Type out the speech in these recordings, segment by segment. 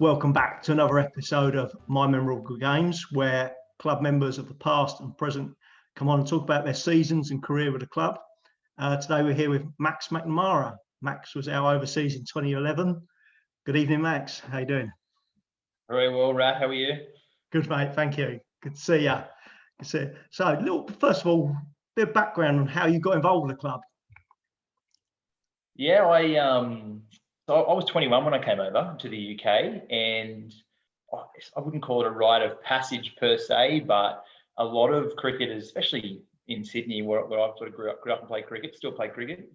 welcome back to another episode of My Memorable Games, where club members of the past and present come on and talk about their seasons and career with the club. Today we're here with Max McNamara. Max was our overseas in 2011. Good evening, Max. How you doing? Very well, Rat. How are you? Good, mate. Thank you. Good to see you. Good to see you. So, first of all, a bit of background on how you got involved with the club. Yeah, so I was 21 when I came over to the UK, and I wouldn't call it a rite of passage per se, but a lot of cricketers, especially in Sydney, where I sort of grew up and played cricket, still play cricket.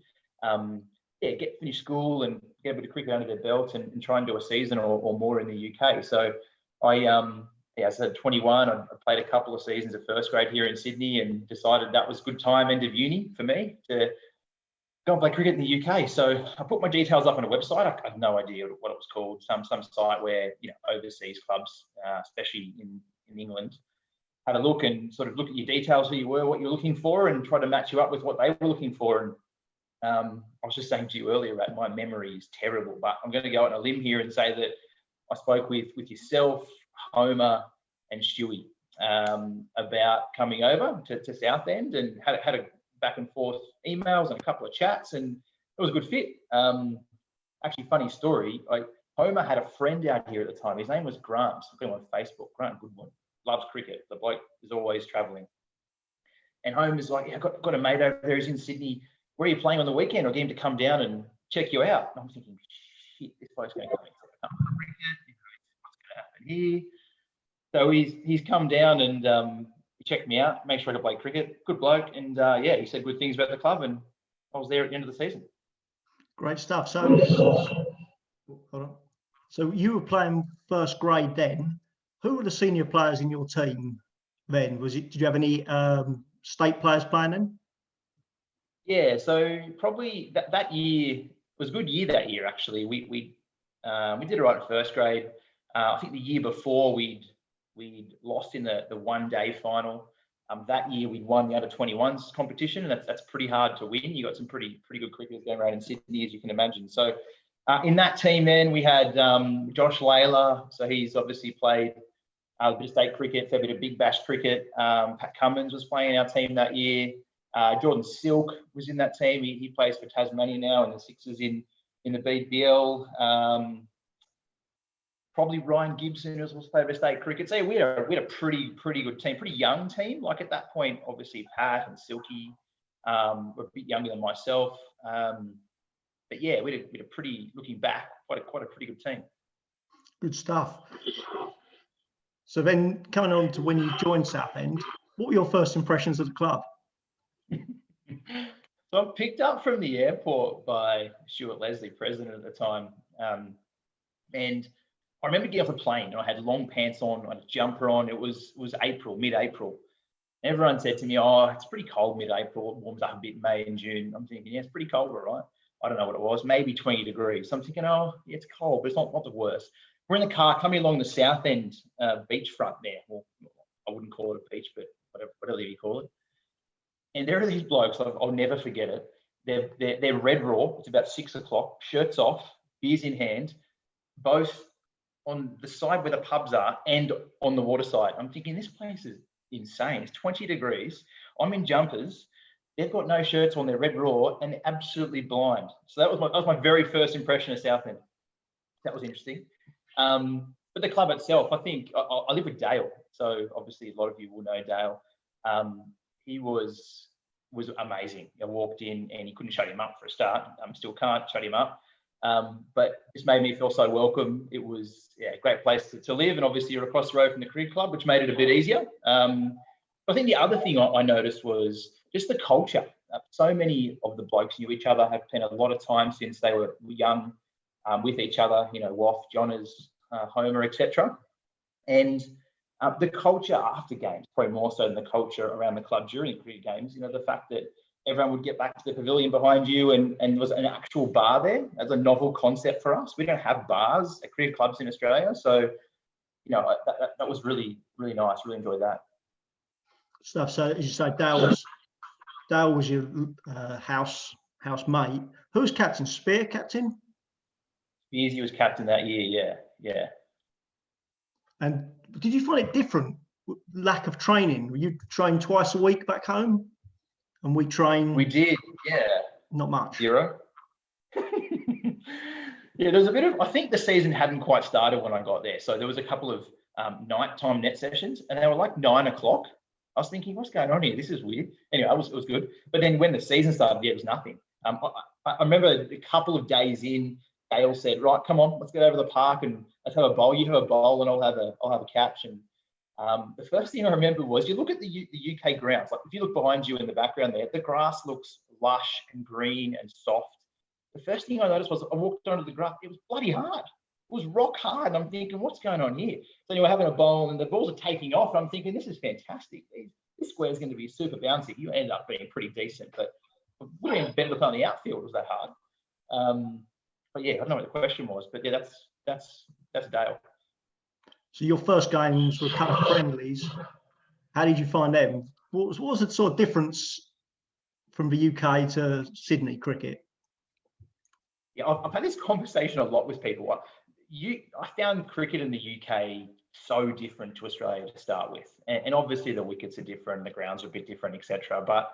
Finish school and get a bit of cricket under their belt and try and do a season or more in the UK. So so at 21, I played a couple of seasons of first grade here in Sydney and decided that was a good time, end of uni for me, to go and play cricket in the UK. So I put my details up on a website. I had no idea what it was called. Some site where overseas clubs, especially in England, had a look and sort of look at your details, who you were, what you're looking for, and try to match you up with what they were looking for. And I was just saying to you earlier, Rat, my memory is terrible, but I'm going to go out on a limb here and say that I spoke with yourself, Homer, and Stewie about coming over to Southend, and had a back and forth emails and a couple of chats, and it was a good fit. Actually, funny story, Homer had a friend out here at the time. His name was Grant. I got him on Facebook. Grant Goodwin, loves cricket. The bloke is always travelling. And Homer's like, I've got a mate over there. He's in Sydney. Where are you playing on the weekend? I'll get him to come down and check you out. And I'm thinking, shit, this bloke's going to come and cricket. What's going to happen here? So he's come down and he checked me out, make sure I could play cricket. Good bloke. And he said good things about the club, and I was there at the end of the season. Great stuff. So you were playing first grade then. Who were the senior players in your team then? Did you have any state players playing then? Yeah, so probably that year was a good year that year, actually. We did all right in first grade. I think the year before we'd lost in the one-day final. That year we'd won the under-21s competition, and that's pretty hard to win. You got some pretty good cricketers going around in Sydney, as you can imagine. So in that team then we had Josh Layla, so he's obviously played a bit of state cricket, fair bit of Big Bash cricket. Pat Cummins was playing in our team that year. Jordan Silk was in that team. He plays for Tasmania now in the Sixers in the BBL. Probably Ryan Gibson, who was playing for state cricket. So we had a pretty good team, pretty young team. Like at that point, obviously Pat and Silky were a bit younger than myself. But yeah, we had a pretty, looking back, quite a pretty good team. Good stuff. So then coming on to when you joined Southend, what were your first impressions of the club? So I'm picked up from the airport by Stuart Leslie, president at the time. And I remember getting off the plane, and I had long pants on, I had a jumper on. It was mid-April. Everyone said to me, it's pretty cold mid-April. It warms up a bit in May and June. I'm thinking, yeah, it's pretty cold, all right. I don't know what it was, maybe 20 degrees. So I'm thinking, yeah, it's cold, but it's not the worst. We're in the car coming along the Southend beachfront there. Well, I wouldn't call it a beach, but whatever you call it. And there are these blokes, I'll never forget it. They're red raw. It's about 6 o'clock, shirts off, beers in hand, both on the side where the pubs are and on the water side. I'm thinking, this place is insane. It's 20 degrees. I'm in jumpers. They've got no shirts on. They're red raw and they're absolutely blind. So that was my very first impression of Southend. That was interesting. But the club itself, I think, I live with Dale. So obviously a lot of you will know Dale. He was amazing. I walked in and he couldn't shut him up for a start. Still can't shut him up. But this made me feel so welcome. It was a great place to live, and obviously you're across the road from the cricket club, which made it a bit easier. I think the other thing I noticed was just the culture. So many of the blokes knew each other, have spent a lot of time since they were young with each other, Waff, Johners, Homer, etc. And the culture after games, probably more so than the culture around the club during the cricket games, the fact that everyone would get back to the pavilion behind you, and there was an actual bar there as a novel concept for us. We don't have bars at cricket clubs in Australia. So, that was really, really nice. Really enjoyed that. Stuff. So as you say, Dale was your housemate. Who was captain? Spear captain? Spearsy was captain that year, yeah. And did you find it different? Lack of training? Were you trained twice a week back home? And we train. We did, yeah. Not much. 0. Yeah, there was a bit of, I think the season hadn't quite started when I got there. So there was a couple of nighttime net sessions and they were like 9 o'clock. I was thinking, what's going on here? This is weird. Anyway, it was good. But then when the season started, yeah, it was nothing. I remember a couple of days in, Dale said, right, come on, let's get over to the park and let's have a bowl. You have a bowl and I'll have a catch. And the first thing I remember was you look at the UK grounds, like if you look behind you in the background there, the grass looks lush and green and soft. The first thing I noticed was I walked onto the grass, it was bloody hard. It was rock hard. And I'm thinking, what's going on here? So anyway, having a bowl and the balls are taking off. And I'm thinking, this is fantastic. This square is going to be super bouncy. You end up being pretty decent, but it would have been better to play on the outfield. It was that hard. But yeah, I don't know what the question was, but yeah, that's Dale. So your first games were a couple of friendlies. How did you find them? What was the sort of difference from the UK to Sydney cricket? Yeah, I've had this conversation a lot with people. I found cricket in the UK so different to Australia to start with, and obviously the wickets are different, the grounds are a bit different, etc. But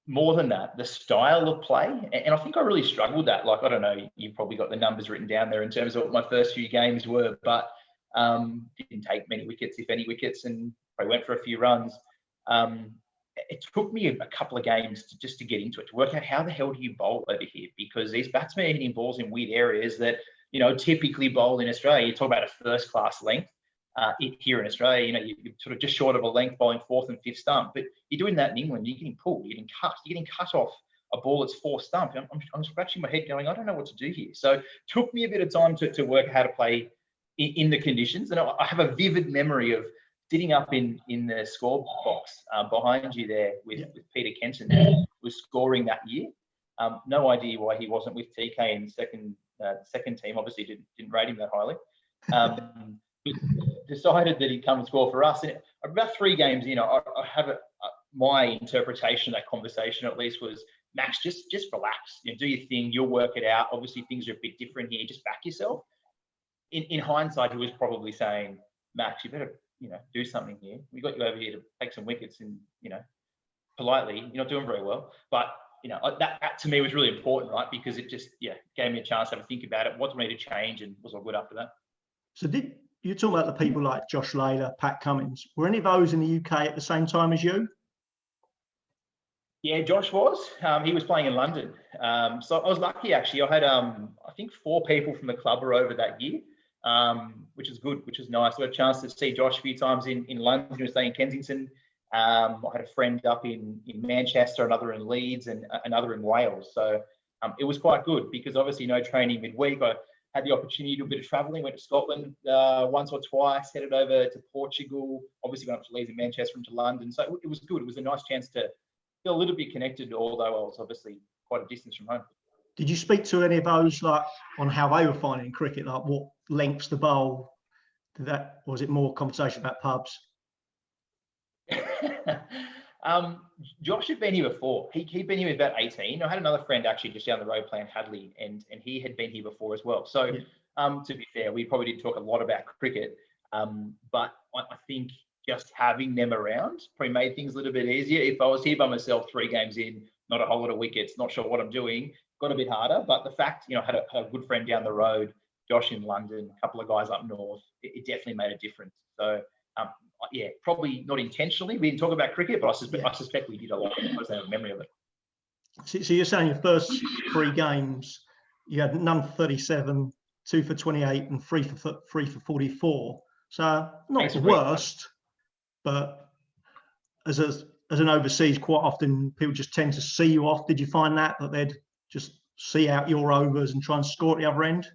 more than that, the style of play, and I think I really struggled with that. Like, I don't know, you've probably got the numbers witten down there in terms of what my first few games were, but didn't take many wickets, if any wickets, and I went for a few runs. It took me a couple of games just to get into it, to work out how the hell do you bowl over here, because these batsmen are hitting balls in weird areas that, typically bowl in Australia. You talk about a first class length. Here in Australia, you're sort of just short of a length bowling 4th and 5th stump, but you're doing that in England. You're getting pulled, you're getting cut off a ball that's 4 stump. I'm scratching my head going, I don't know what to do here. So it took me a bit of time to work how to play in the conditions. And I have a vivid memory of sitting up in the score box behind you there with Peter Kenton, who was scoring that year. No idea why he wasn't with TK in the second team. Obviously didn't rate him that highly. Decided that he'd come and score for us. And about 3 games in, I have my interpretation of that conversation at least was, Max, just relax. Do your thing. You'll work it out. Obviously, things are a bit different here. Just back yourself. In hindsight, he was probably saying, Max, you better do something here. We got you over here to take some wickets, and politely, you're not doing very well. But that to me was really important, right? Because it just gave me a chance to have a think about it. What made it change, and was all good after that. So you talk about the people like Josh Layler, Pat Cummins. Were any of those in the UK at the same time as you? Yeah, Josh was. He was playing in London. So I was lucky, actually. I had, I think, 4 people from the club were over that year, which is good, which is nice. I had a chance to see Josh a few times in London. He was staying in Kensington. I had a friend up in Manchester, another in Leeds, and another in Wales. So it was quite good because obviously no training midweek. I had the opportunity to do a bit of travelling, went to Scotland once or twice, headed over to Portugal, obviously went up to Leeds and Manchester and to London. So it was good. It was a nice chance to feel a little bit connected, although I was obviously quite a distance from home. Did you speak to any of those on how they were finding cricket, like what lengths the bowl? Or was it more conversation about pubs? Josh had been here before. He'd been here about 18. I had another friend actually just down the road playing Hadley, and he had been here before as well. So to be fair, we probably didn't talk a lot about cricket, but I think just having them around probably made things a little bit easier. If I was here by myself 3 games in, not a whole lot of wickets, not sure what I'm doing, got a bit harder. But the fact, I had a good friend down the road, Josh in London, a couple of guys up north, it definitely made a difference. So probably not intentionally. We didn't talk about cricket, but I suspect we did a lot. I just have a memory of it. So you're saying your first 3 games, you had none for 37, 2 for 28, and 3 for 44. So not the worst, but as an overseas, quite often people just tend to see you off. Did you find that they'd just see out your overs and try and score at the other end?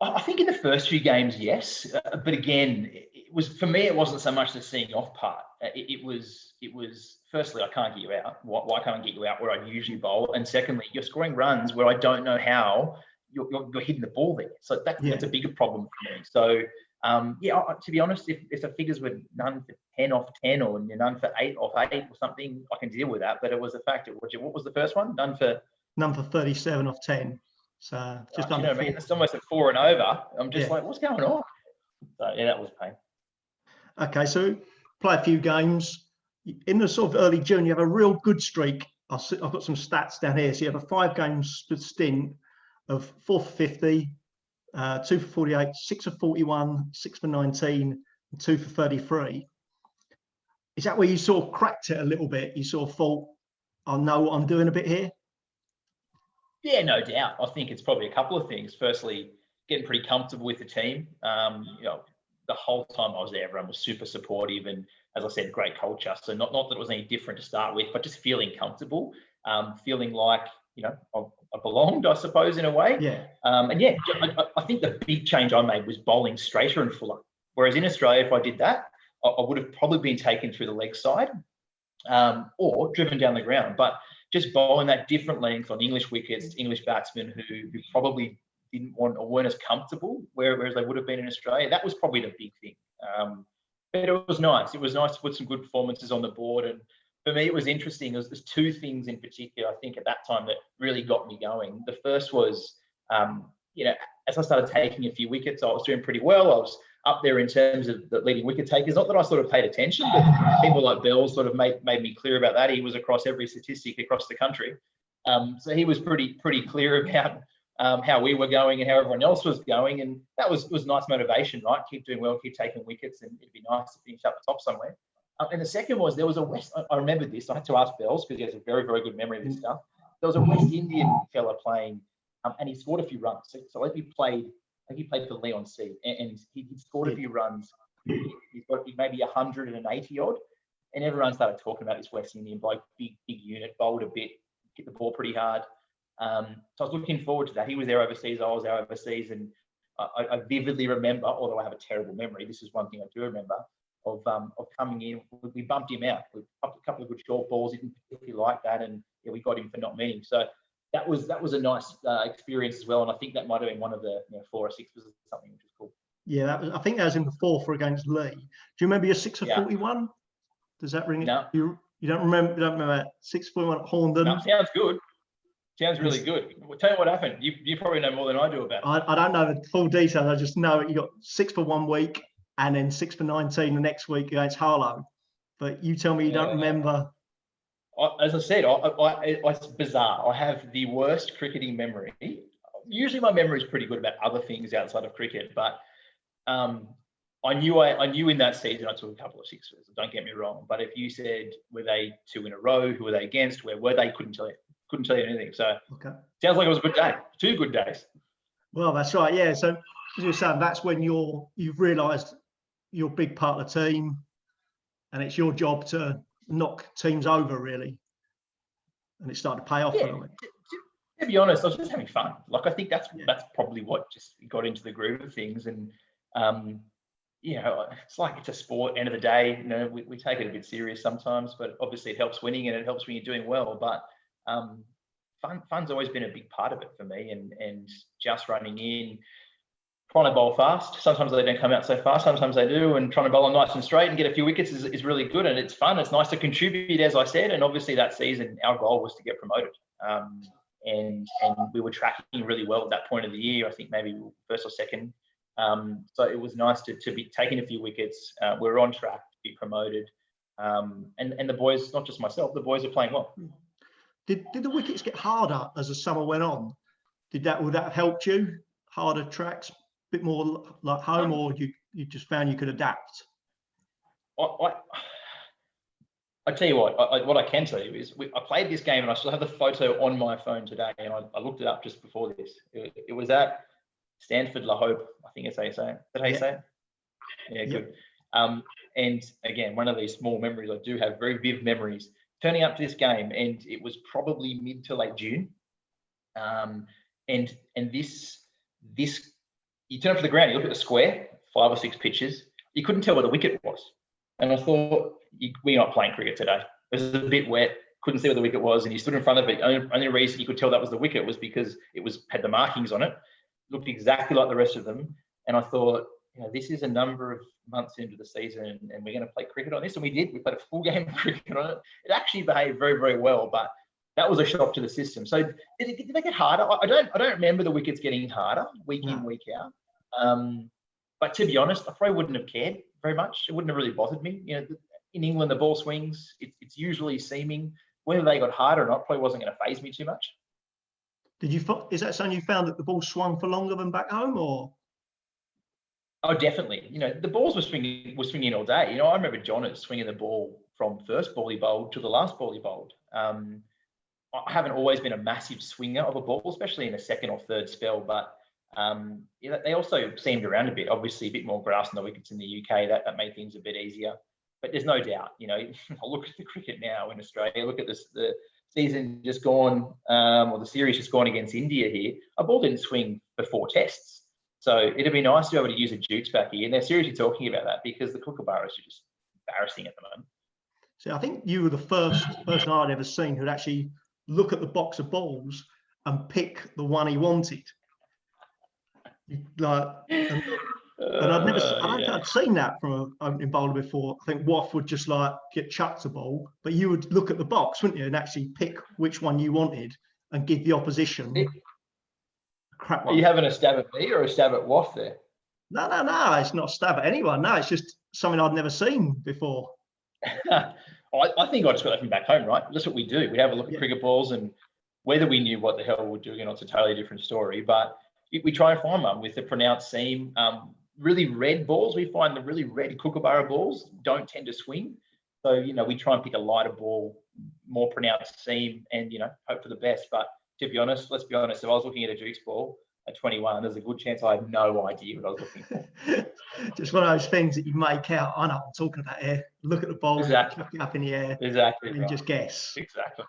I think in the first few games, yes, but again, it was, for me, it wasn't so much the seeing off part. It was firstly, I can't get you out. Why can't I get you out where I usually bowl? And secondly, you're scoring runs where I don't know how you're hitting the ball there. So that's a bigger problem for me. So to be honest, if the figures were none for 10 off 10 or none for 8 off 8 or something, I can deal with that. But it was the fact what was the first one? None for 37 off 10. So just you under know what I mean? 4. It's almost at 4 and over. I'm just Yeah. like, what's going on? So yeah, that was pain. Okay, so play a few games. In the sort of early June, you have a real good streak. I've got some stats down here. So you have a 5-game stint of 4 for 50, 2 for 48, 6 for 41, 6 for 19, and 2 for 33. Is that where you sort of cracked it a little bit? You sort of thought, I know what I'm doing a bit here? Yeah, no doubt. I think it's probably a couple of things. Firstly, getting pretty comfortable with the team. You know, the whole time I was there, everyone was super supportive, and as I said, great culture. So not that it was any different to start with, but just feeling comfortable, feeling like, you know, I belonged, I suppose, in a way. Yeah. And yeah, I think the big change I made was bowling straighter and fuller. Whereas in Australia, if I did that, I would have probably been taken through the leg side or driven down the ground. But just bowling that different length on English wickets, English batsmen who probably didn't want or weren't as comfortable, whereas they would have been in Australia, that was probably the big thing. But it was nice. It was nice to put some good performances on the board. And for me, it was interesting. There's 2 things in particular, I think, at that time that really got me going. The first was, you know, as I started taking a few wickets, I was doing pretty well. I was up there in terms of the leading wicket takers. Not that I sort of paid attention, but people like Bell sort of made me clear about that. He was across every statistic across the country. So he was pretty clear about how we were going and how everyone else was going. And that was nice motivation, right? Keep doing well, keep taking wickets, and it'd be nice to finish up the top somewhere. And the second was, there was a I remember this. I had to ask Bells because he has a very, very good memory of this stuff. There was a West Indian fella playing, and he scored a few runs. So he played for Leon C, and he scored a few runs. He's got maybe 180 odd, and everyone started talking about this West Indian bloke, big unit, bowled a bit, hit the ball pretty hard. So I was looking forward to that. He was there overseas, I was there overseas, and I vividly remember, although I have a terrible memory, this is one thing I do remember, of coming in. We bumped him out with a couple of good short balls. He didn't particularly like that, and yeah, we got him for not meaning. So that was a nice experience as well, and I think that might have been one of the 4 or 6 or something, which was cool. Yeah, I think that was in the 4 for against Lee. Do you remember your 6 for 41? Does that ring? No. You don't remember? You don't remember 6 for 41 at Horndon? No, sounds good. Sounds really good. Well, tell me what happened. You probably know more than I do about it. I don't know the full details. I just know you got 6 for 1 week and then 6 for 19 the next week against Harlow. But you tell me you don't remember. As I said, it's bizarre. I have the worst cricketing memory. Usually my memory is pretty good about other things outside of cricket, but I knew in that season I took a couple of sixes. Don't get me wrong, but if you said, were they 2 in a row? Who were they against? Where were they? Couldn't tell you anything. So sounds like it was a good day. 2 good days. Well, that's right. Yeah. So as you're saying, that's when you've realised you're a big part of the team, and it's your job to knock teams over, really. And it started to pay off a little bit. To be honest, I was just having fun. Like, I think that's probably what just got into the groove of things. And it's like, it's a sport. End of the day, we take it a bit serious sometimes, but obviously it helps winning and it helps when you're doing well. But fun's always been a big part of it for me, and just running in, trying to bowl fast. Sometimes they don't come out so fast, sometimes they do, and trying to bowl them nice and straight and get a few wickets is really good, and it's fun. It's nice to contribute, as I said, and obviously that season our goal was to get promoted, and we were tracking really well at that point of the year. I think maybe first or second, so it was nice to be taking a few wickets. We were on track to be promoted, and the boys, not just myself, the boys are playing well. Did the wickets get harder as the summer went on? Would that have helped you? Harder tracks, a bit more like home, or you just found you could adapt? I tell you what I can tell you is I played this game, and I still have the photo on my phone today, and I looked it up just before this. It was at Stanford La Hope, I think it's how you say it. Is that how you say it? Yeah, good. And again, one of these small memories, I do have very vivid memories. Turning up to this game, and it was probably mid to late June, and this you turn up to the ground, you look at the square, 5 or 6 pitches, you couldn't tell where the wicket was, and I thought, we're not playing cricket today. It was a bit wet, couldn't see where the wicket was, and you stood in front of it. Only reason you could tell that was the wicket was because it had the markings on it, looked exactly like the rest of them, and I thought, this is a number of months into the season, and we're going to play cricket on this. And we did. We played a full game of cricket on it. It actually behaved very, very well. But that was a shock to the system. So did they get harder? I don't remember the wickets getting harder week in, week out. But to be honest, I probably wouldn't have cared very much. It wouldn't have really bothered me. You know, in England, the ball swings. It's usually seaming. Whether they got harder or not probably wasn't going to faze me too much. Is that something you found, that the ball swung for longer than back home, or? Oh, definitely. You know, the balls were swinging all day. You know, I remember John swinging the ball from first ball he bowled to the last ball he bowled. I haven't always been a massive swinger of a ball, especially in a second or third spell, but you know, they also seamed around a bit. Obviously, a bit more grass on the wickets in the UK. That made things a bit easier. But there's no doubt, you know, look at the cricket now in Australia. Look at this, the season just gone, or the series just gone against India here. A ball didn't swing for 4 tests. So it'd be nice to be able to use a Jukes back here. And they're seriously talking about that, because the kookaburras are just embarrassing at the moment. So I think you were the first person I'd ever seen who'd actually look at the box of balls and pick the one he wanted. Like, and I don't think I'd seen that from an opening bowler before. I think Waff would just like get chucked a ball, but you would look at the box, wouldn't you, and actually pick which one you wanted and give the opposition a crap one. Are you having a stab at me or a stab at Waff there? No, it's not a stab at anyone. No, it's just something I'd never seen before. I think I just got that from back home, right? That's what we do. We have a look at cricket balls, and whether we knew what the hell we were doing or not, it's a totally different story. But we try and find one with a pronounced seam. Really red balls, we find the really red kookaburra balls don't tend to swing. So, you know, we try and pick a lighter ball, more pronounced seam, and, you know, hope for the best. But to be honest, let's be honest, if I was looking at a Dukes ball at 21, there's a good chance I had no idea what I was looking for. Just one of those things that you make out. I know what I'm talking about here. Look at the ball, exactly. chuck it up in the air, exactly, and right. just guess. Exactly.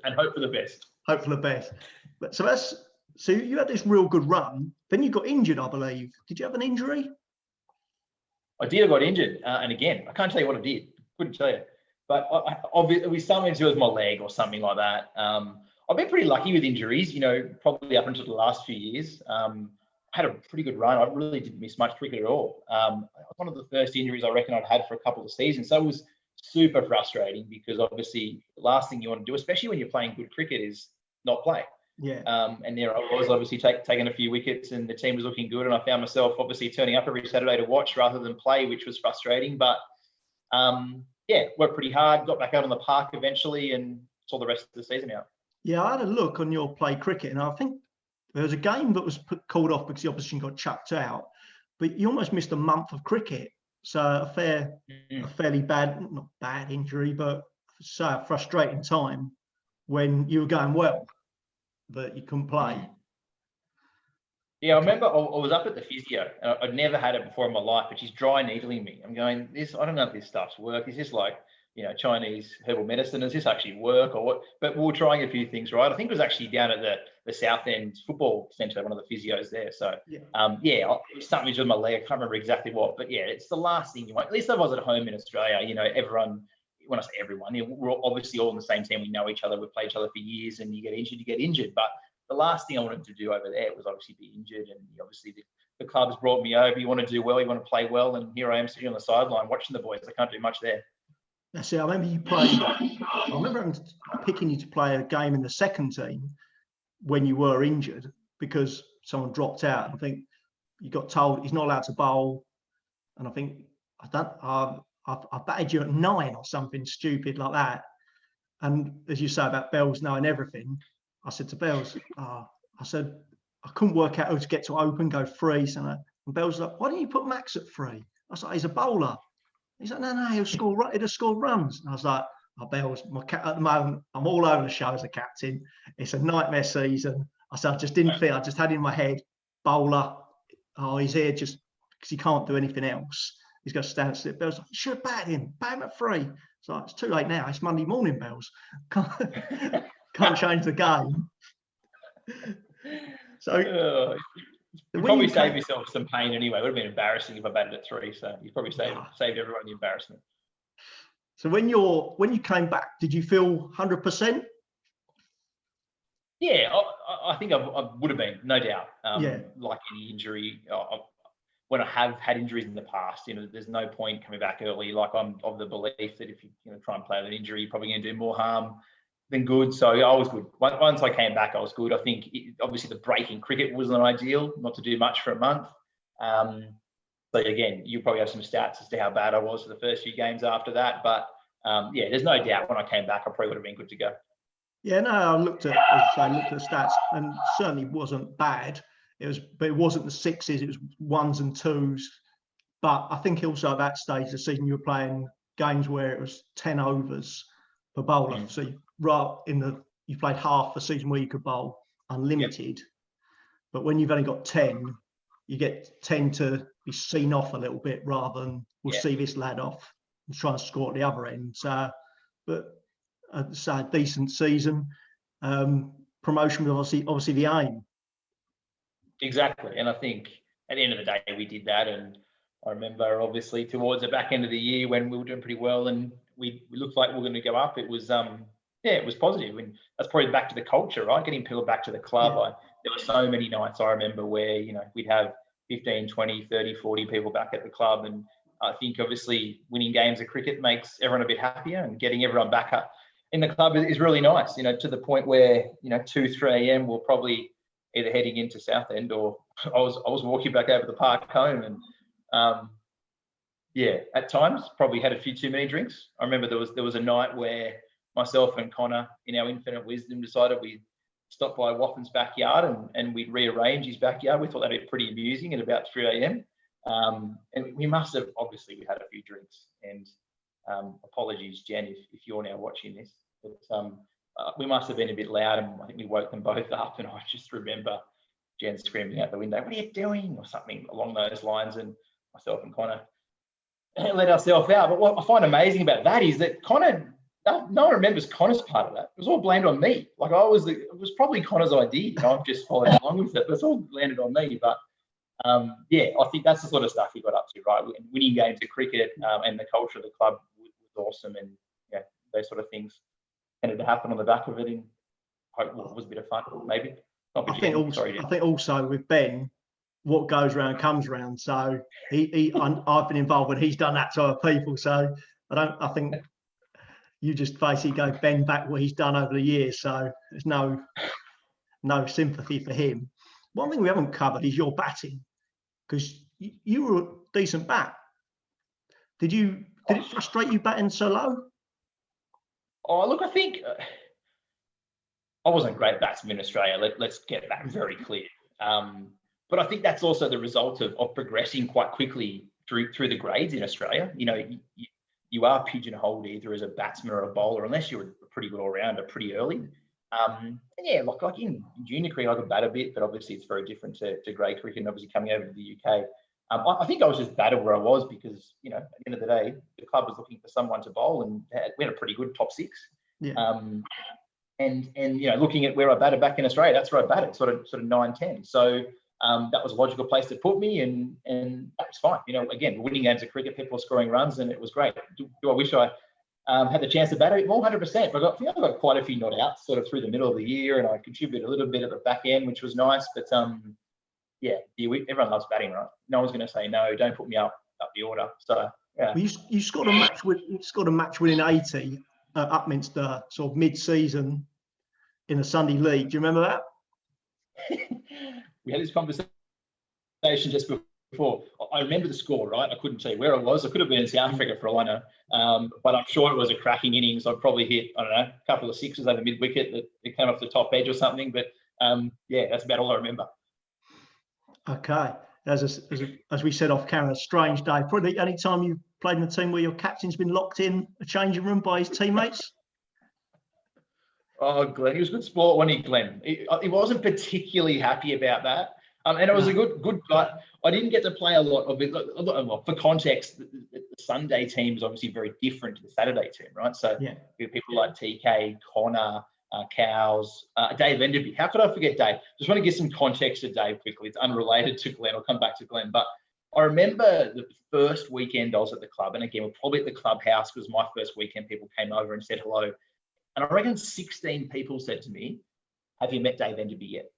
And hope for the best. Hope for the best. But so you had this real good run. Then you got injured, I believe. Did you have an injury? I did. I got injured, and again, I can't tell you what I did. Couldn't tell you. But obviously, it was something to do with my leg or something like that. I've been pretty lucky with injuries. You know, probably up until the last few years. I had a pretty good run. I really didn't miss much cricket at all. One of the first injuries I reckon I'd had for a couple of seasons. So it was super frustrating, because obviously the last thing you want to do, especially when you're playing good cricket, is not play. Yeah. And there I was, obviously taking a few wickets, and the team was looking good, and I found myself obviously turning up every Saturday to watch rather than play, which was frustrating. But yeah, worked pretty hard, got back out on the park eventually, and saw the rest of the season out. Yeah, I had a look on your play cricket, and I think there was a game that was called off because the opposition got chucked out, but you almost missed a month of cricket. So a fairly bad, not bad injury, but so a frustrating time when you were going well, that you couldn't play. Yeah, I remember I was up at the physio, and I'd never had it before in my life, but she's dry needling me. I'm going, I don't know if this stuff's work. Is this like, you know, Chinese herbal medicine? Does this actually work or what? But we were trying a few things, right? I think it was actually down at the Southend football centre, one of the physios there. So it was something with my leg. I can't remember exactly what, but yeah, it's the last thing you want. At least I was at home in Australia, you know, everyone, when I say everyone, you know, we're obviously all on the same team. We know each other. We've played each other for years, and you get injured. But the last thing I wanted to do over there was obviously be injured. And obviously the club's brought me over. You want to do well, you want to play well. And here I am sitting on the sideline watching the boys. I can't do much there. That's it. I remember you played. I remember picking you to play a game in the second team when you were injured because someone dropped out. I think you got told he's not allowed to bowl, and I think I batted you at 9 or something stupid like that. And as you say about Bells knowing everything, I said to Bells, I said I couldn't work out how to get to open, go free. So, and Bells was like, why don't you put Max at free? I was like, he's a bowler. He's like, no, he'll score runs. And I was like, Bells, at the moment, I'm all over the show as a captain. It's a nightmare season. I said, I just didn't feel, I just had in my head, bowler, he's here just because he can't do anything else. He's got to stand still. Bells like, you should have batted him at free. So it's too late now. It's Monday morning, Bells. Can't change the game. So you probably saved yourself some pain anyway. It would have been embarrassing if I batted at 3. So you probably saved everyone the embarrassment. So when you came back, did you feel 100%? Yeah, I think I would have been, no doubt. Like any injury, when I have had injuries in the past, you know, there's no point coming back early. Like I'm of the belief that if you try and play with an injury, you're probably going to do more harm than good. So I was good. Once I came back, I was good. I think obviously the break in cricket wasn't ideal, not to do much for a month. So again, you probably have some stats as to how bad I was for the first few games after that. But yeah, there's no doubt when I came back, I probably would have been good to go. Yeah, no, I looked at, as I say, looked at the stats, and certainly wasn't bad. But it wasn't the sixes; it was ones and twos. But I think also at that stage of the season, you were playing games where it was 10 overs per bowler. So you played half the season where you could bowl unlimited. Yep. But when you've only got 10, you tend to be seen off a little bit rather than we'll see this lad off and try and score at the other end. But it's a decent season. Promotion was obviously the aim. Exactly. And I think at the end of the day, we did that. And I remember obviously towards the back end of the year when we were doing pretty well and we looked like we were going to go up, it was it was positive. And that's probably back to the culture, right? Getting people back to the club. Yeah. There were so many nights I remember where, we'd have 15, 20, 30, 40 people back at the club. And I think obviously winning games of cricket makes everyone a bit happier, and getting everyone back up in the club is really nice, to the point where, 2, 3 a.m. we're probably either heading into Southend or I was walking back over the park home. And at times probably had a few too many drinks. I remember there was a night where myself and Connor, in our infinite wisdom, decided we'd stop by Waffin's backyard and we'd rearrange his backyard. We thought that'd be pretty amusing at about 3 a.m. And we must have, obviously we had a few drinks, and apologies, Jen, if you're now watching this, but we must have been a bit loud, and I think we woke them both up, and I just remember Jen screaming out the window, "What are you doing?" or something along those lines, and myself and Connor let ourselves out. But what I find amazing about that is that Connor, no one remembers Connor's part of that. It was all blamed on me. Like it was probably Connor's idea, and I've just followed along with it, but it's all landed on me. But I think that's the sort of stuff he got up to, right? Winning games of cricket, and the culture of the club was awesome, and those sort of things tended to happen on the back of it, and it was a bit of fun, maybe. I think also with Ben, what goes around comes around. So I've been involved when he's done that to other people. So I think you just basically go Ben back what he's done over the years. So there's no sympathy for him. One thing we haven't covered is your batting, because you were a decent bat. Did it frustrate you batting so low? Oh, look, I think I wasn't a great batsman in Australia. Let's get that very clear. But I think that's also the result of progressing quite quickly through the grades in Australia. You are pigeonholed either as a batsman or a bowler, unless you're a pretty good all-rounder pretty early. Like in junior cricket, I could bat a bit, but obviously it's very different to grade cricket, and obviously coming over to the UK. I think I was just batted where I was because, at the end of the day, the club was looking for someone to bowl, and we had a pretty good top six. Yeah. And looking at where I batted back in Australia, that's where I batted, sort of 9-10. So that was a logical place to put me, and that was fine. Again, winning games of cricket, people were scoring runs, and it was great. Do I wish I had the chance to bat a bit more? 100%. But I got quite a few not outs sort of through the middle of the year, and I contributed a little bit at the back end, which was nice. But everyone loves batting, right? No one's going to say no. Don't put me up the order. So yeah. Well, you scored a match-winning 80 at Upminster, sort of mid-season in the Sunday League. Do you remember that? We had this conversation just before. I remember the score, right? I couldn't tell you where I was. I could have been in South Africa for all I know, but I'm sure it was a cracking innings. I probably hit, I don't know, a couple of sixes over mid-wicket that came off the top edge or something. But that's about all I remember. Okay. As we said off camera, a strange day. Probably the only time you've played in a team where your captain's been locked in a changing room by his teammates. Oh, Glenn, he was a good sport, wasn't he, Glenn? He wasn't particularly happy about that. And it was a good guy. I didn't get to play a lot of it. For context, the Sunday team is obviously very different to the Saturday team, right? So we have people like TK, Connor, Cows, Dave Enderby. How could I forget Dave? Just want to give some context to Dave quickly. It's unrelated to Glenn. I'll come back to Glenn. But I remember the first weekend I was at the club, and again, we're probably at the clubhouse because my first weekend people came over and said hello. And I reckon 16 people said to me, "Have you met Dave Enderby yet?"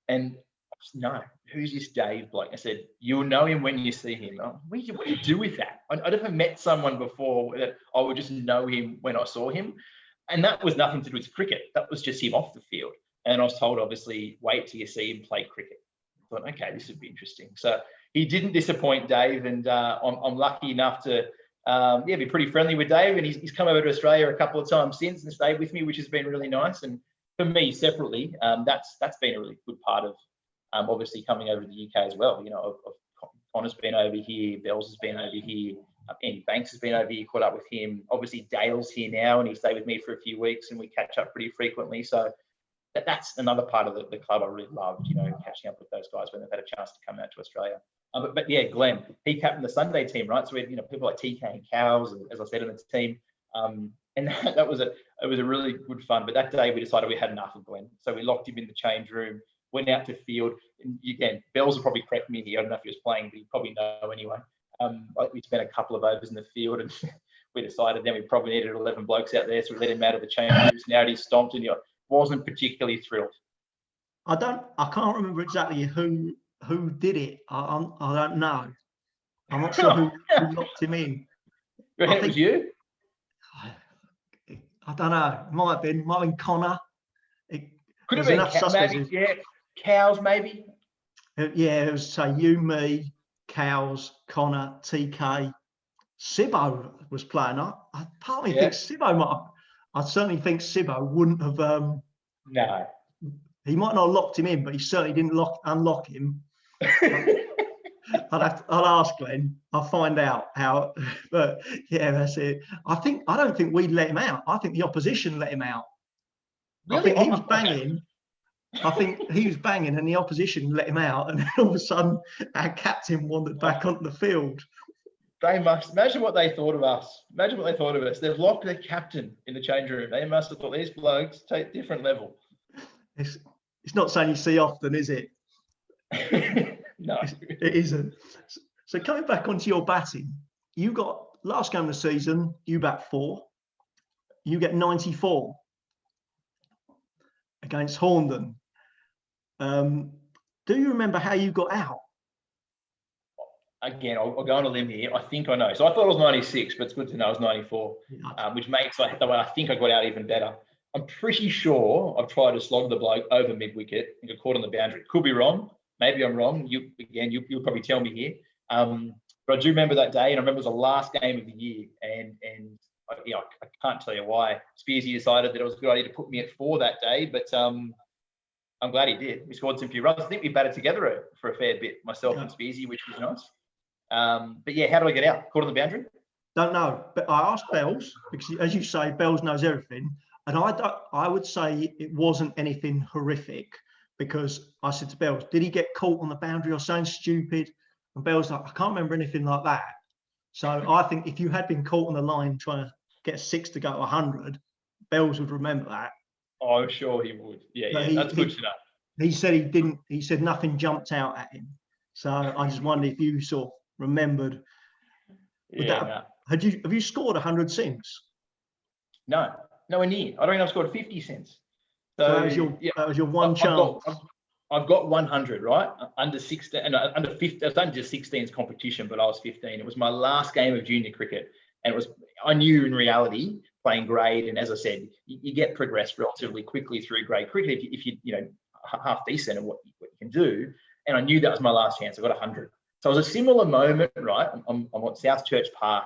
And I said, "No, who's this Dave bloke?" I said, "You'll know him when you see him." What do you do with that? I never met someone before that I would just know him when I saw him. And that was nothing to do with cricket. That was just him off the field. And I was told, obviously, wait till you see him play cricket. I thought, okay, this would be interesting. So he didn't disappoint, Dave, and I'm lucky enough to be pretty friendly with Dave. And he's come over to Australia a couple of times since and stayed with me, which has been really nice. And for me, separately, that's been a really good part of obviously coming over to the UK as well. You know, Connor's been over here, Bells has been over here, Andy Banks has been over here, caught up with him. Obviously, Dale's here now, and he stayed with me for a few weeks, and we catch up pretty frequently. So that's another part of the club I really loved, you know, catching up with those guys when they've had a chance to come out to Australia. But yeah, Glenn, he captained the Sunday team, right? So we had, you know, people like TK and Cows, and as I said, in the team. And it was a really good fun. But that day we decided we had enough of Glenn. So we locked him in the change room, went out to field. And again, Bells will probably correct me here. I don't know if he was playing, but he probably know anyway. We spent a couple of overs in the field, and we decided then we probably needed 11 blokes out there. So we let him out of the change rooms. Now he's stomped, and he wasn't particularly thrilled. I can't remember exactly who did it. I don't know. I'm not sure who locked him in. I think it was you? I don't know. Might have been Connor. Could have been maybe, yeah. Cows, maybe. Yeah, it was say you, me, Cows, Connor, TK. Sibbo was playing up. Part of me thinks Sibbo might have. I certainly think Sibbo wouldn't have. No. He might not have locked him in, but he certainly didn't unlock him. I'll ask Glenn. I'll find out how. But yeah, that's it. I don't think we'd let him out. I think the opposition let him out. Really? I think he was banging. I think he was banging, and the opposition let him out. And then all of a sudden, our captain wandered back onto the field. They must imagine what they thought of us. Imagine what they thought of us. They've locked their captain in the change room. They must have thought these blokes take different level. It's not something you see often, is it? No, it isn't. So coming back onto your batting, you got last game of the season, you bat 4, you get 94 against Horndon. Do you remember how you got out? Again, I'll go on a limb here. I think I know. So I thought it was 96, but it's good to know it was 94, which makes the way I think I got out even better. I'm pretty sure I've tried to slog the bloke over mid-wicket and got caught on the boundary. Could be wrong. Maybe I'm wrong. You'll probably tell me here. But I do remember that day, and I remember it was the last game of the year, and I can't tell you why. Spearsy decided that it was a good idea to put me at 4 that day, but I'm glad he did. We scored some few runs. I think we batted together for a fair bit, myself and Spearsy, which was nice. But yeah, how do I get out? Caught on the boundary? Don't know, but I asked Bells, because as you say, Bells knows everything, and I would say it wasn't anything horrific, because I said to Bells, did he get caught on the boundary or something stupid? And Bells like, I can't remember anything like that. So I think if you had been caught on the line trying to get a 6 to go to 100, Bells would remember that. Oh, I'm sure he would. Yeah, that's good to know. He said he didn't. He said nothing jumped out at him. So I just wondered if you sort of remembered. Have you scored 100 since? No, nowhere near. I don't think I've scored 50 since. So that was your one chance. I've got 100, right? Under 16 and under 50. I've done just 16's competition, but I was 15. It was my last game of junior cricket, and I knew in reality playing grade, and as I said, you get progressed relatively quickly through grade cricket if you half decent at what you can do. And I knew that was my last chance. I got 100. So it was a similar moment, right? I'm at South Church Park,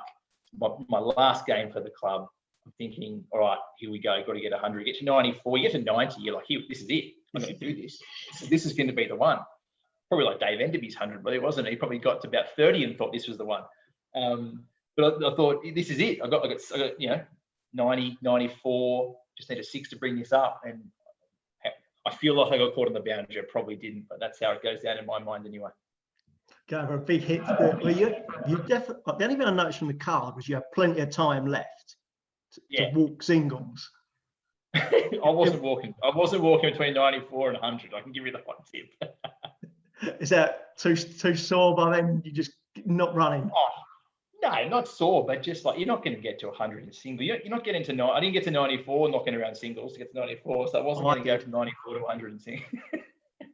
my last game for the club. I'm thinking, all right, here we go. Got to get 100. Get to 94. You get to 90. You're like, here, this is it. I'm going to do this. This is going to be the one. Probably like Dave Enderby's 100, but it wasn't. He probably got to about 30 and thought this was the one. But I thought, this is it. I got 90, 94. Just need a 6 to bring this up. And I feel like I got caught on the boundary. I probably didn't, but that's how it goes down in my mind anyway. Going for a big hit. Well, you definitely. The only thing I noticed from the card was you had plenty of time left to walk singles. I wasn't walking between 94 and 100. I can give you the hot tip. Is that too sore by then? You just not running? Oh, no, not sore, but just like you're not going to get to 100 in single. You're not getting to 9. I didn't get to 94 knocking around singles to get to 94, so I wasn't going to go from 94 to 100 in single.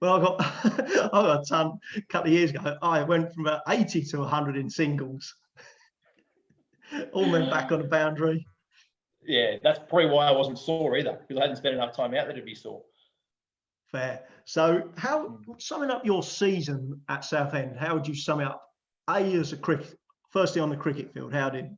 Well, I got a ton a couple of years ago. I went from about 80 to 100 in singles. All men back on the boundary. yeah, that's probably why I wasn't sore either, because I hadn't spent enough time out there to be sore. Fair. So how, summing up your season at Southend, how would you sum it up? As a cricket, firstly on the cricket field, how did?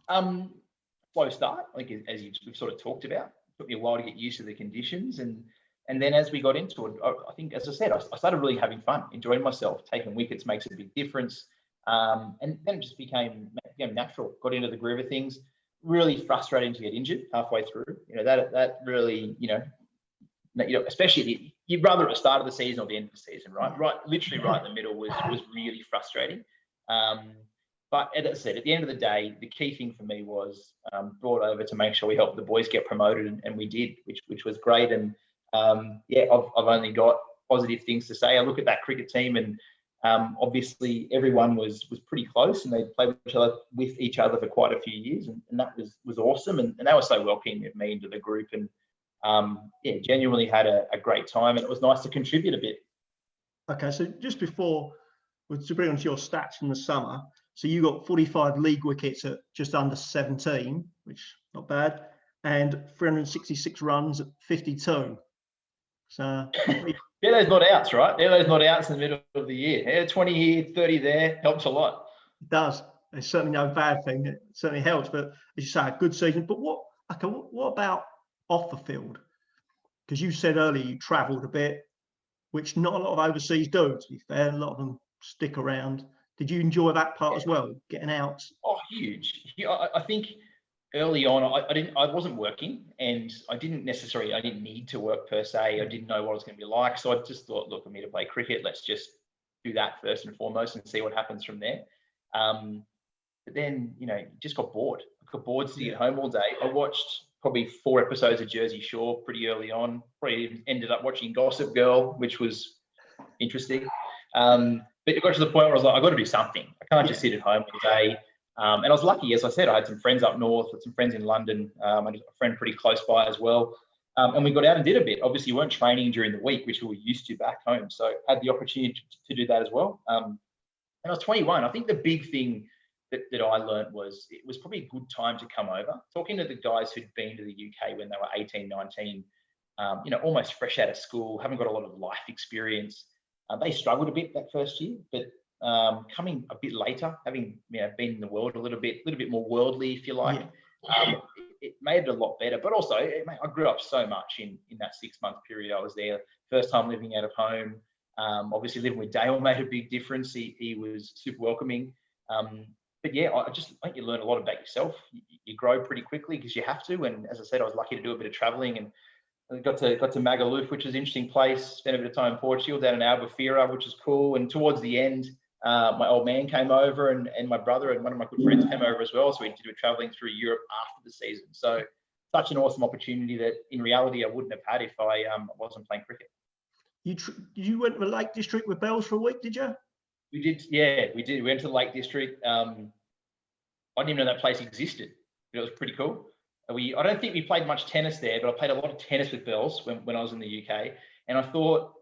Slow start, like as we've sort of talked about. It took me a while to get used to the conditions, and then as we got into it, I think, as I said, I started really having fun, enjoying myself. Taking wickets makes a big difference, and then it just became natural. Got into the groove of things. Really frustrating to get injured halfway through. That really, especially you'd rather at the start of the season or the end of the season, right? Literally right in the middle was really frustrating. But as I said, at the end of the day, the key thing for me was brought over to make sure we helped the boys get promoted, and we did, which was great. And I've only got positive things to say. I look at that cricket team, and obviously everyone was pretty close, and they played with each other for quite a few years, and that was awesome. And they were so welcoming of me into the group, and genuinely had a great time, and it was nice to contribute a bit. Okay, so just before, to bring on to your stats from the summer, so you got 45 league wickets at just under 17, which not bad, and 366 runs at 52. So yeah, those not outs, right? They're those not outs in the middle of the year. Yeah, 20 here, 30 there helps a lot. It does. It's certainly no bad thing. It certainly helps. But as you say, a good season. But what about off the field? Because you said earlier you travelled a bit, which not a lot of overseas do, to be fair. A lot of them stick around. Did you enjoy that part as well, getting out? Oh, huge. I think early on, I wasn't working, and I didn't need to work per se. I didn't know what it was going to be like. So I just thought, look, I'm here to play cricket. Let's just do that first and foremost and see what happens from there. But then, just got bored. I got bored sitting at home all day. I watched probably 4 episodes of Jersey Shore pretty early on. Probably ended up watching Gossip Girl, which was interesting. But it got to the point where I was like, I've got to do something. I can't just sit at home all day. And I was lucky, as I said, I had some friends up north, had some friends in London, and a friend pretty close by as well. And we got out and did a bit. Obviously, we weren't training during the week, which we were used to back home. So I had the opportunity to do that as well. And I was 21. I think the big thing that I learned was it was probably a good time to come over. Talking to the guys who'd been to the UK when they were 18, 19, almost fresh out of school, haven't got a lot of life experience. They struggled a bit that first year, but coming a bit later, having been in the world a little bit more worldly, if you like, it made it a lot better. But also, I grew up so much in that 6-month period I was there. First time living out of home. Obviously, living with Dale made a big difference. He was super welcoming. But yeah, I think you learn a lot about yourself. You grow pretty quickly because you have to. And as I said, I was lucky to do a bit of traveling, and I got to Magaluf, which is an interesting place. Spent a bit of time in Portugal, down in Albufeira, which is cool. And towards the end, my old man came over, and my brother and one of my good friends came over as well. So we did a bit of traveling through Europe after the season. So such an awesome opportunity that in reality I wouldn't have had if I wasn't playing cricket. You went to the Lake District with Bells for a week, did you? We did, yeah, we did. We went to the Lake District. I didn't even know that place existed, but it was pretty cool. I don't think we played much tennis there, but I played a lot of tennis with Bells when I was in the UK. And I thought,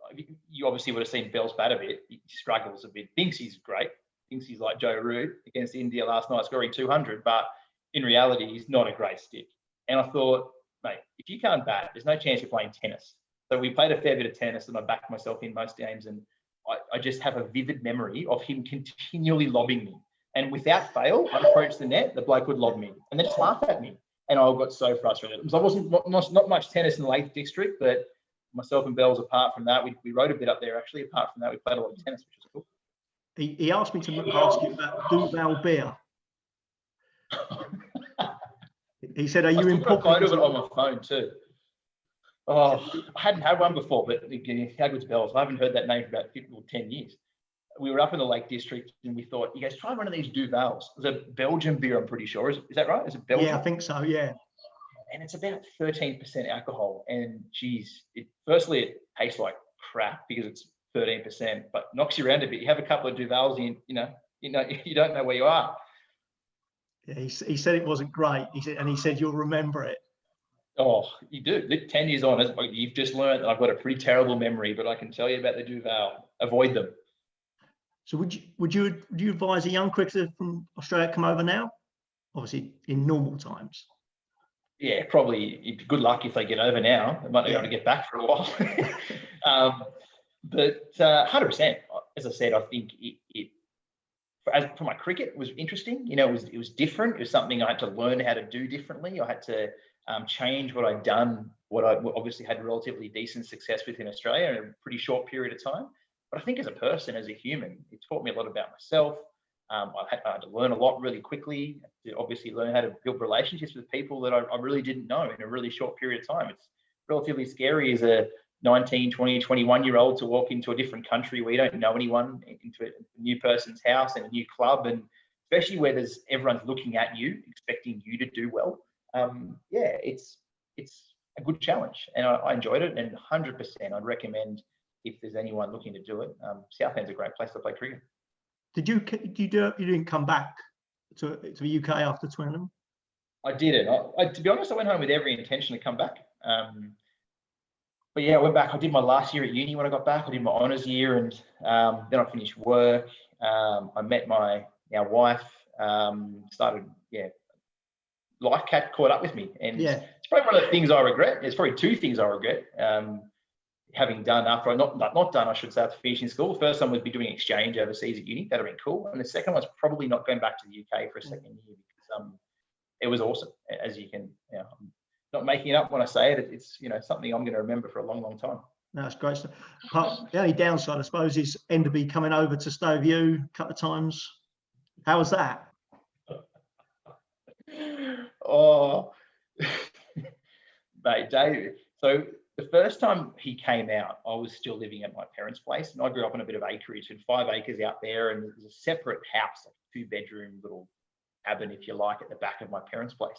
you obviously would have seen Bells bat a bit. He struggles a bit, thinks he's great, thinks he's like Joe Root against India last night, scoring 200. But in reality, he's not a great stick. And I thought, mate, if you can't bat, there's no chance you're playing tennis. So we played a fair bit of tennis, and I backed myself in most games. And I just have a vivid memory of him continually lobbing me. And without fail, I'd approach the net, the bloke would lob me and then just laugh at me. And I got so frustrated. Because I wasn't not much tennis in the Lake District, but myself and Bells, apart from that, we rode a bit up there actually. Apart from that, we played a lot of tennis, which was cool. He asked me to ask you about Duval beer. He said, "Are you in?" I've got a photo of it on my phone too. Oh, I hadn't had one before, but how good's Bells? I haven't heard that name for about 10 years. We were up in the Lake District, and we thought, you guys try one of these Duvals. It's a Belgian beer, I'm pretty sure. Is that right? Is it Belgian? Yeah, I think so, yeah. And it's about 13% alcohol. And geez, firstly, it tastes like crap because it's 13%, but knocks you around a bit. You have a couple of Duvals, you don't know where you are. Yeah, he said it wasn't great. He said you'll remember it. Oh, you do. 10 years on, you've just learned that I've got a pretty terrible memory, but I can tell you about the Duval. Avoid them. So would you advise a young cricketer from Australia come over now? obviously in normal times. Yeah, probably good luck if they get over now. They might not be able to get back for a while. But 100%, as I said, I think for my cricket, it was interesting. You know, it was different. It was something I had to learn how to do differently. I had to change what I'd done, what I obviously had relatively decent success with in Australia in a pretty short period of time. But I think as a person, as a human, it taught me a lot about myself. I had to learn a lot really quickly, to obviously learn how to build relationships with people that I really didn't know in a really short period of time. It's relatively scary as a 19, 20, 21-year-old to walk into a different country where you don't know anyone, into a new person's house and a new club, and especially where everyone's looking at you, expecting you to do well. Yeah, it's a good challenge, and I enjoyed it, and 100% I'd recommend if there's anyone looking to do it. Southend's a great place to play cricket. You didn't come back to the UK after Twickenham? I didn't. To be honest, I went home with every intention to come back. But yeah, I went back. I did my last year at uni when I got back. I did my honours year, and then I finished work. I met my now wife. Started, life caught up with me, and it's probably one of the things I regret. There's probably two things I regret. Having done after I not done, I should say, after finishing school. The first one would be doing exchange overseas at uni. That'd have been cool. And the second one's probably not going back to the UK for a second year, because it was awesome. As you can, I'm not making it up when I say it. It's something I'm going to remember for a long, long time. No, that's great stuff. The only downside, I suppose, is Enderby coming over to stay with you a couple of times. How was that? Oh, mate, David. So the first time he came out, I was still living at my parents' place, and I grew up on a bit of acreage, and 5 acres out there, and there's a separate house, like a 2-bedroom little cabin, if you like, at the back of my parents' place.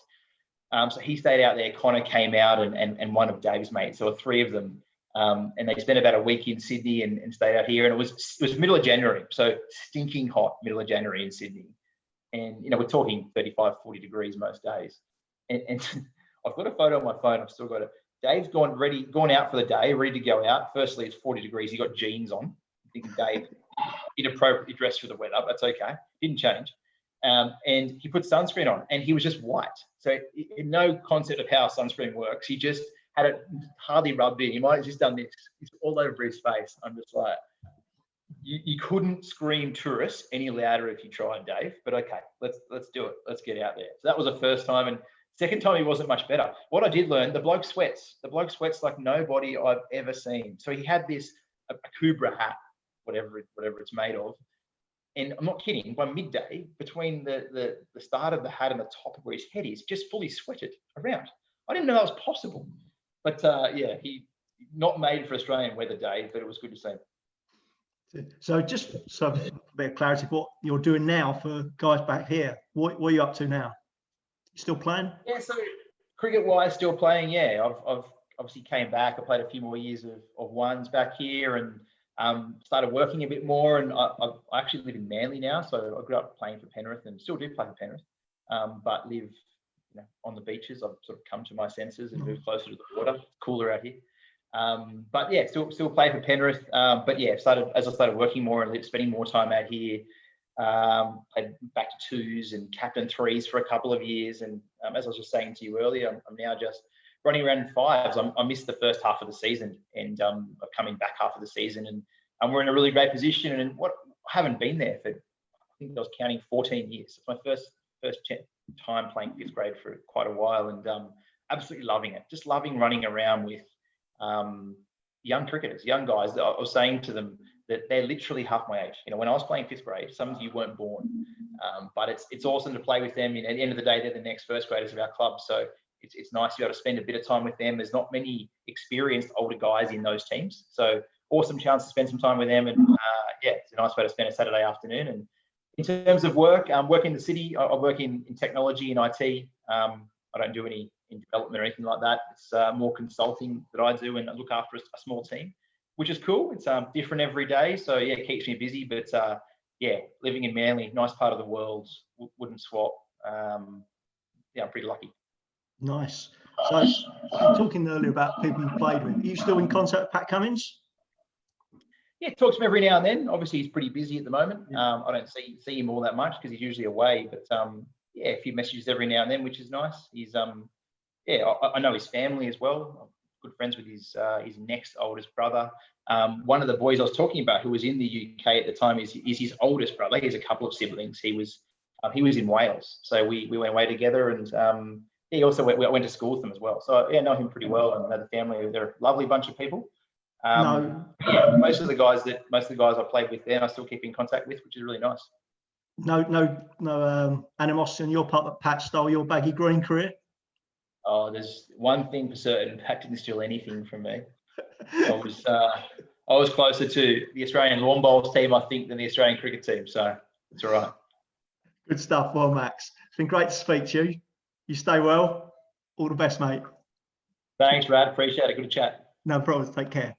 So he stayed out there. Connor came out, and one of Dave's mates. There were 3 of them, and they spent about a week in Sydney and stayed out here. And it was middle of January, so stinking hot, middle of January in Sydney, and we're talking 35, 40 degrees most days. And I've got a photo on my phone. I've still got it. Dave's gone out for the day, ready to go out. Firstly, it's 40 degrees. He got jeans on. I'm thinking Dave inappropriately dressed for the weather. That's okay. Didn't change. And he put sunscreen on, and he was just white. So no concept of how sunscreen works. He just had it hardly rubbed in. He might have just done this. It's all over his face. I'm just like, you couldn't scream tourists any louder if you tried, Dave. But okay, let's do it. Let's get out there. So that was the first time. And second time, he wasn't much better. What I did learn, the bloke sweats. The bloke sweats like nobody I've ever seen. So he had this a Kubra hat, whatever it's made of. And I'm not kidding, by midday, between the start of the hat and the top of where his head is, just fully sweated around. I didn't know that was possible. But he not made for Australian weather, Dave, but it was good to see. So just so a bit of clarity, what you're doing now for guys back here, what are you up to now? You still playing? Yeah, so cricket-wise, still playing, yeah. I've obviously came back. I played a few more years of ones back here, and started working a bit more, and I actually live in Manly now, so I grew up playing for Penrith and still do play for Penrith, but live on the beaches. I've sort of come to my senses and moved closer to the water. It's cooler out here, but yeah, still play for Penrith, but yeah, as I started working more and spending more time out here, played back to 2s and captain 3s for a couple of years, and as I was just saying to you earlier, I'm now just running around in 5s. I missed the first half of the season, and I'm coming back half of the season, and we're in a really great position. And I haven't been there for, I think I was counting 14 years. It's my first time playing 5th grade for quite a while, and absolutely loving it. Just loving running around with young cricketers, young guys. I was saying to them that they're literally half my age. When I was playing 5th grade, some of you weren't born, but it's awesome to play with them. At the end of the day, they're the next first graders of our club, so it's nice to be able to spend a bit of time with them. There's not many experienced older guys in those teams, so awesome chance to spend some time with them. And it's a nice way to spend a Saturday afternoon. And in terms of work, work in the city. I work in technology and IT. I don't do any in development or anything like that. It's more consulting that I do, and I look after a small team, which is cool. It's different every day, so yeah, it keeps me busy. But living in Manly, nice part of the world, wouldn't swap. I'm pretty lucky. Nice. So talking earlier about people you played with, are you still in contact with Pat Cummins? Yeah, talk to him every now and then. Obviously, he's pretty busy at the moment. I don't see him all that much because he's usually away. But yeah, a few messages every now and then, which is nice. He's yeah, I know his family as well. I'm good friends with his next oldest brother. One of the boys I was talking about, who was in the UK at the time, is his oldest brother. He has a couple of siblings. He was in Wales, so we went away together, and he also went to school with them as well. So yeah, I know him pretty well, and know the family. They're a lovely bunch of people. No, yeah, most of the guys I played with then, I still keep in contact with, which is really nice. no animosity on your part that Pat stole your baggy green career? Oh, there's one thing for certain: Pat didn't steal anything from me. I was closer to the Australian lawn bowls team, I think, than the Australian cricket team. So it's all right. Good stuff. Well, Max, it's been great to speak to you. You stay well. All the best, mate. Thanks, Brad. Appreciate it. Good to chat. No problems. Take care.